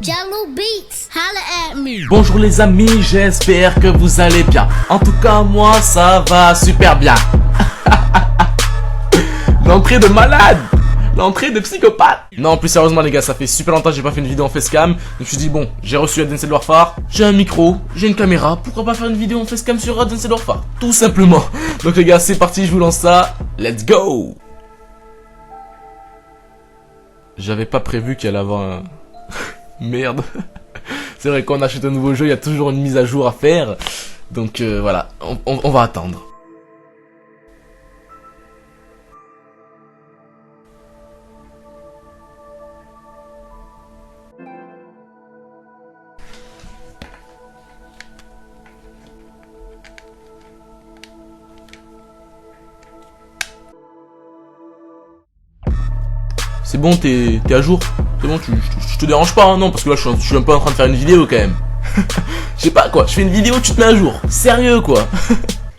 Jello Beats, holla at me. Bonjour les amis, j'espère que vous allez bien. En tout cas, moi, ça va super bien. L'entrée de malade, l'entrée de psychopathe. Non, plus sérieusement les gars, ça fait super longtemps que j'ai pas fait une vidéo en facecam. Donc je me suis dit bon, j'ai reçu Advanced Warfare, j'ai un micro, j'ai une caméra, pourquoi pas faire une vidéo en facecam sur Advanced Warfare, tout simplement. Donc les gars, c'est parti, je vous lance ça, let's go. J'avais pas prévu qu'il allait avoir un... Merde. C'est vrai, quand on achète un nouveau jeu, il y a toujours une mise à jour à faire. Donc voilà, on va attendre. C'est bon, t'es à jour. C'est bon, je te dérange pas, hein, non, parce que là, je suis un peu en train de faire une vidéo, quand même. Je sais pas, quoi, je fais une vidéo, tu te mets à jour. Sérieux, quoi.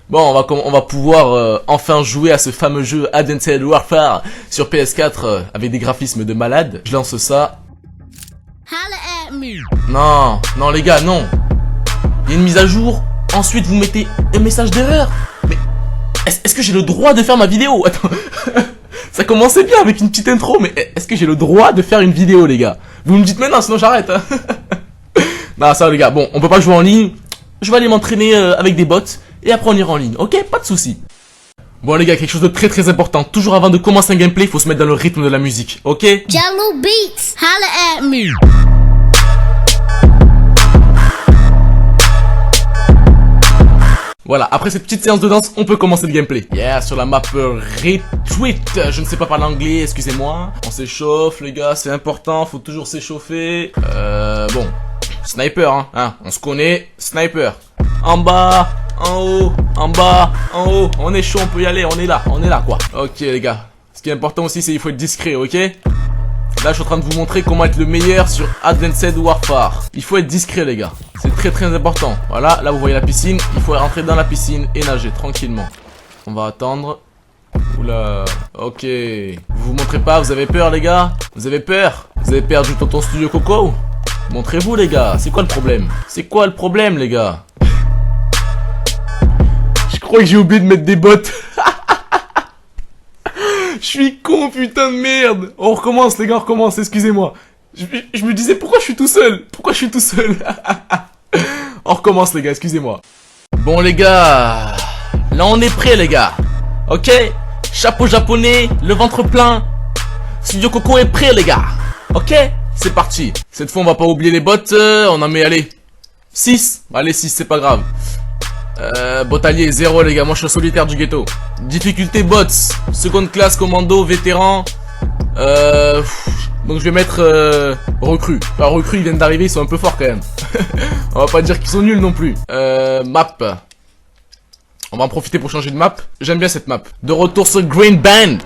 Bon, on va pouvoir enfin jouer à ce fameux jeu Advanced Warfare sur PS4 avec des graphismes de malade. Je lance ça. Holla at me. Non, les gars, non. Il y a une mise à jour, ensuite vous mettez un message d'erreur. Mais, est-ce que j'ai le droit de faire ma vidéo? Attends. Ça commençait bien avec une petite intro, mais est-ce que j'ai le droit de faire une vidéo, les gars? Vous me dites maintenant, sinon j'arrête. Hein. Non, ça va, les gars. Bon, on peut pas jouer en ligne. Je vais aller m'entraîner avec des bots, et après on ira en ligne, ok? Pas de soucis. Bon, les gars, quelque chose de très important. Toujours avant de commencer un gameplay, il faut se mettre dans le rythme de la musique, ok? Jello Beats, holla at me. Voilà, après cette petite séance de danse, on peut commencer le gameplay. Yeah, sur la map Retreat, je ne sais pas parler anglais, excusez-moi. On s'échauffe, les gars, c'est important, faut toujours s'échauffer. Bon, sniper, hein, on se connaît, sniper. En bas, en haut, en bas, en haut, on est chaud, on peut y aller, on est là, quoi. Ok, les gars, ce qui est important aussi, c'est qu'il faut être discret, ok? Là, je suis en train de vous montrer comment être le meilleur sur Advanced Warfare. Il faut être discret, les gars. C'est très important. Voilà, là, vous voyez la piscine. Il faut rentrer dans la piscine et nager tranquillement. On va attendre. Oula. Ok. Vous vous montrez pas, vous avez peur, les gars? Vous avez peur? Vous avez perdu Tonton Studio Coco? Montrez-vous, les gars. C'est quoi le problème? C'est quoi le problème, les gars? Je crois que j'ai oublié de mettre des bottes. Je suis con, putain de merde. On recommence, les gars, on recommence, excusez-moi. Je me disais, pourquoi je suis tout seul? On recommence, les gars, excusez-moi. Bon, les gars, là, on est prêts, les gars. Ok? Chapeau japonais, le ventre plein. Studio Coco est prêt, les gars. Ok? C'est parti. Cette fois, on va pas oublier les bottes. On en met, allez, 6. Allez, 6, c'est pas grave. Botalier 0, les gars, moi je suis solitaire du ghetto. Difficulté bots, seconde classe, commando, vétéran. Donc je vais mettre recrue. Alors recrue, ils viennent d'arriver, ils sont un peu forts quand même. On va pas dire qu'ils sont nuls non plus. Map. On va en profiter pour changer de map. J'aime bien cette map. De retour sur Green Band.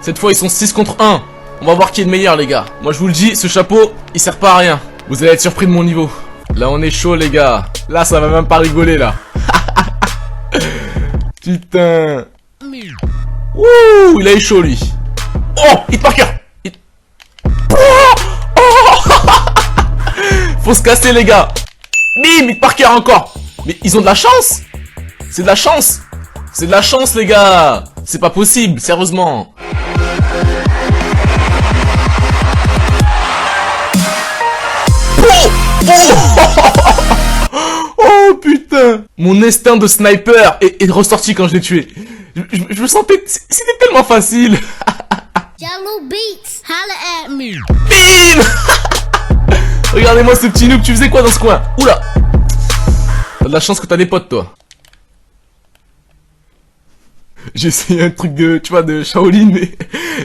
Cette fois ils sont 6 contre 1. On va voir qui est le meilleur, les gars. Moi je vous le dis, ce chapeau, il sert pas à rien. Vous allez être surpris de mon niveau. Là on est chaud, les gars. Là ça va même pas rigoler là. Putain. Ouh, il a eu chaud lui. Oh, hitmarker. Faut se casser, les gars. Bim, hitmarker encore. Mais ils ont de la chance. C'est de la chance. C'est de la chance, les gars. C'est pas possible, sérieusement. Oh putain. Mon instinct de sniper est ressorti quand je l'ai tué. Je me sentais... C'était tellement facile. Jello Beats, holla at me. Bim. Regardez-moi ce petit noob, tu faisais quoi dans ce coin? Oula. T'as de la chance que t'as des potes, toi. J'ai essayé un truc de, tu vois, de Shaolin, mais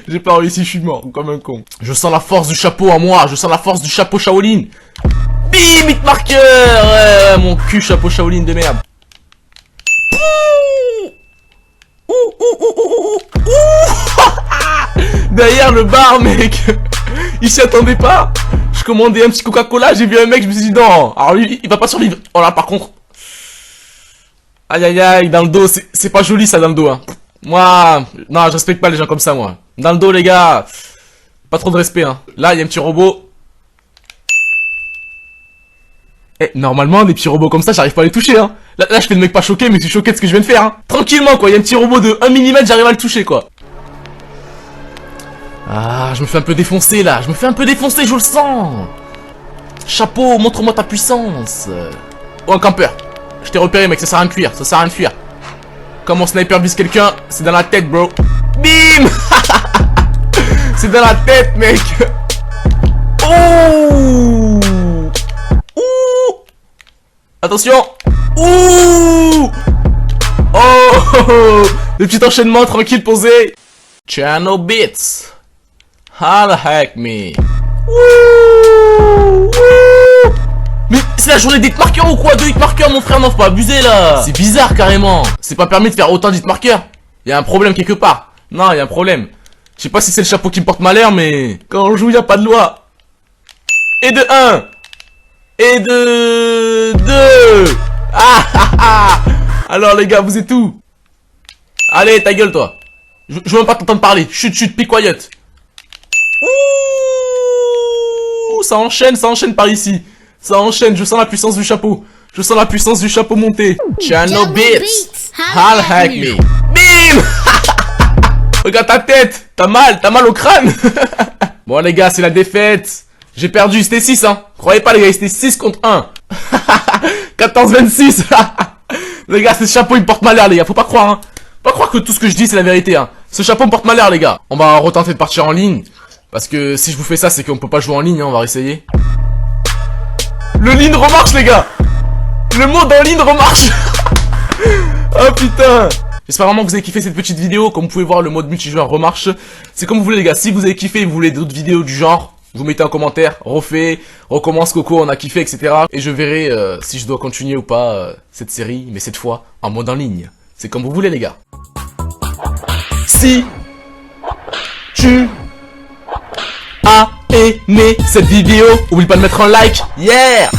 j'ai pas réussi, je suis mort, comme un con. Je sens la force du chapeau en moi, je sens la force du chapeau Shaolin. Bim, hitmarker. Ouais, mon cul, chapeau Shaolin de merde. Derrière le bar, mec. Il s'y attendait pas. Je commandais un petit Coca-Cola, j'ai vu un mec, je me suis dit non. Alors lui, il va pas survivre. Oh là, par contre. Aïe aïe aïe, dans le dos, c'est pas joli ça dans le dos, hein. Moi, non, je respecte pas les gens comme ça, moi. Dans le dos, les gars, pas trop de respect, hein. Là, il y a un petit robot. Eh, normalement, des petits robots comme ça, j'arrive pas à les toucher, hein. Là, je fais le mec pas choqué, mais je suis choqué de ce que je viens de faire, hein. Tranquillement, quoi. Il y a un petit robot de 1 mm, j'arrive à le toucher, quoi. Ah, je me fais un peu défoncer, là. Je me fais un peu défoncer, je le sens. Chapeau, montre-moi ta puissance. Oh, un campeur. Je t'ai repéré, mec, ça sert à rien de fuir, ça sert à rien de fuir. Quand mon sniper vise quelqu'un, c'est dans la tête, bro. Bim. C'est dans la tête, mec. Oh. Ouh. Attention. Ouh. Oh. Le petit enchaînement tranquille posé. Channel Beats. Holla hack me. Ouh. Mais c'est la journée d'hitmarker ou quoi? 2 hitmarkers, mon frère, non, faut pas abuser là. C'est bizarre carrément. C'est pas permis de faire autant d'hitmarkers. Y'a un problème quelque part. Non, y'a un problème. Je sais pas si c'est le chapeau qui me porte malheur, mais quand on joue, y'a pas de loi. Et de 1. Et de 2. Ah ah ah. Alors les gars, vous êtes où? Allez, ta gueule toi. Je veux même pas t'entendre parler. Chut, chut, be quiet. Ouh, ça enchaîne par ici. Ça enchaîne, je sens la puissance du chapeau. Je sens la puissance du chapeau monté. Channel Beats. I'll hack me. Bim. Regarde ta tête. T'as mal au crâne. Bon les gars, c'est la défaite. J'ai perdu, c'était 6 hein. Croyez pas les gars, c'était 6 contre 1. 14-26. Les gars, ce chapeau il me porte malheur les gars, faut pas croire hein. Faut pas croire que tout ce que je dis c'est la vérité hein. Ce chapeau me porte malheur les gars. On va retenter de partir en ligne. Parce que si je vous fais ça, c'est qu'on peut pas jouer en ligne hein, on va réessayer. Le lean remarche les gars. Le mode en ligne remarche. Oh putain. J'espère vraiment que vous avez kiffé cette petite vidéo. Comme vous pouvez voir, le mode multijoueur remarche. C'est comme vous voulez les gars, si vous avez kiffé et vous voulez d'autres vidéos du genre, vous mettez un commentaire, refait, recommence Coco, on a kiffé, etc. Et je verrai si je dois continuer ou pas cette série, mais cette fois en mode en ligne. C'est comme vous voulez les gars. Si tu as aimé cette vidéo, oublie pas de mettre un like. Yeah!